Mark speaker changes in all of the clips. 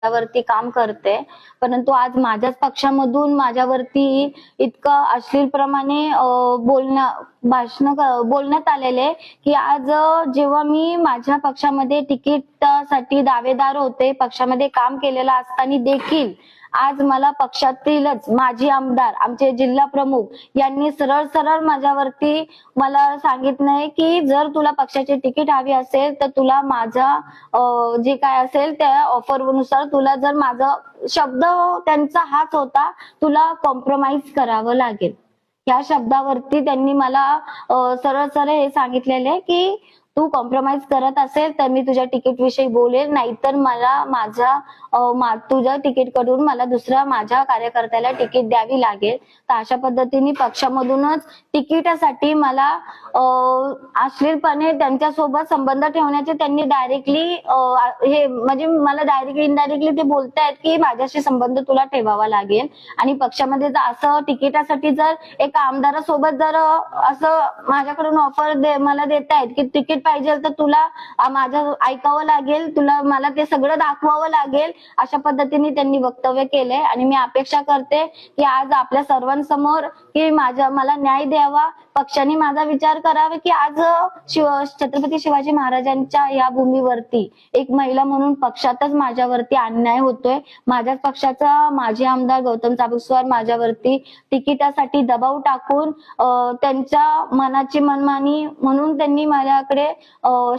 Speaker 1: वरती काम करते, परंतु आज माझ्याच पक्षामधून माझ्यावरती इतकं अश्लीलप्रमाणे बोलण्यात आलेले की आज जेव्हा मी माझ्या पक्षामध्ये तिकीटसाठी दावेदार होते, पक्षामध्ये काम केलेलं असताना देखील आज मला पक्षातीलच माजी आमदार आमचे जिल्हा प्रमुख यांनी सरळ सरळ माझ्यावरती मला सांगितलंय की जर तुला पक्षाची तिकीट हवी असेल तर तुला माझा जे काय असेल त्या ऑफरनुसार तुला जर माझा शब्द त्यांचा हाच होता, तुला कॉम्प्रोमाइज करावं लागेल. या शब्दावरती त्यांनी मला सरळ सरळ हे सांगितलेले की तू कॉम्प्रोमाइज करत असेल तर मी तुझ्या तिकीट विषयी बोलेल, नाहीतर मला तुझ्या तिकीट कडून मला दुसऱ्या माझ्या कार्यकर्त्याला तिकीट द्यावी लागेल. तर अशा पद्धतीने पक्षामधूनच तिकिटासाठी मला अश्लीलपणे त्यांच्यासोबत संबंध ठेवण्याचे त्यांनी डायरेक्टली हे म्हणजे मला डायरेक्टली इनडायरेक्टली ते बोलतायत की माझ्याशी संबंध तुला ठेवावा लागेल. आणि पक्षामध्ये जर असं तिकिटासाठी जर एका आमदारासोबत जर असं माझ्याकडून ऑफर मला देतायत की तिकीट पाहिजे तर तुला माझं ऐकावं लागेल, तुला मला ते सगळं दाखवावं लागेल, अशा पद्धतीने त्यांनी वक्तव्य केलंय. आणि मी अपेक्षा करते की आज आपल्या सर्वांसमोर की मला न्याय द्यावा, पक्षाने माझा विचार करावा की आज छत्रपती शिवाजी महाराजांच्या या भूमीवरती एक महिला म्हणून पक्षातच माझ्यावरती अन्याय होतोय. माझ्याच पक्षाचा माजी आमदार गौतम चाबुकस्वार माझ्यावरती तिकिटासाठी दबाव टाकून त्यांच्या मनाची मनमानी म्हणून त्यांनी माझ्याकडे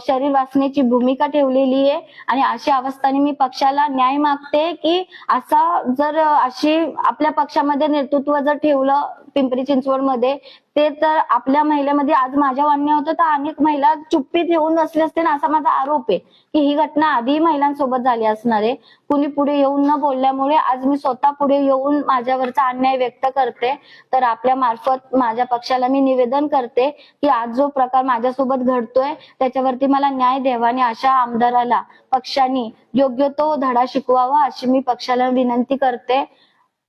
Speaker 1: शरीर वाचण्याची भूमिका ठेवलेली आहे. आणि अशा अवस्थाने मी पक्षाला न्याय मागते की अशी आपल्या पक्षामध्ये नेतृत्व जर ठेवलं पिंपरी चिंचवड मध्ये ते तर आपल्या महिलेमध्ये आज माझ्या अन्याय होतं तर अनेक महिला चुप्पी ठेवून बसले असते ना, असा माझा आरोप आहे की ही घटना आधी महिलांसोबत झाली असणार आहे. कुणी पुढे येऊन न बोलल्यामुळे आज मी स्वतः पुढे येऊन माझ्यावरचा अन्याय व्यक्त करते. तर आपल्या मार्फत माझ्या पक्षाला मी निवेदन करते की आज जो प्रकार माझ्यासोबत घडतोय त्याच्यावरती मला न्याय द्यावा आणि अशा आमदाराला पक्षाने योग्य तो धडा शिकवावा अशी मी पक्षाला विनंती करते.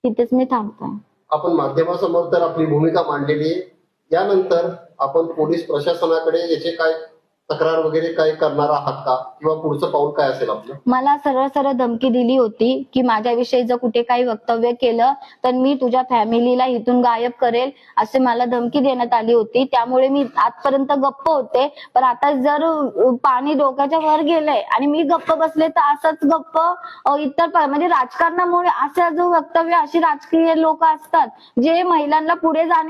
Speaker 1: तिथेच मी थांबतो.
Speaker 2: आपण माध्यमासमोर तर आपली भूमिका मांडलेली आहे, यानंतर आपण पोलीस प्रशासनाकडे याचे काय तक्रार वगैरे काय करणार आहात का, किंवा पुढचं पाऊल काय असेल आपलं?
Speaker 1: मला सरळ सरळ धमकी दिली होती की माझ्याविषयी जर कुठे काही वक्तव्य केलं तर मी तुझ्या फॅमिलीला इथून गायब करेल असे मला धमकी देण्यात आली होती. त्यामुळे मी आजपर्यंत गप्प होते. पण आता जर पाणी डोक्याच्या वर गेलंय आणि मी गप्प बसले तर असंच गप्प इतर म्हणजे राजकारणामुळे असं जो वक्तव्य अशी राजकीय लोक असतात जे महिलांना पुढे जाण्या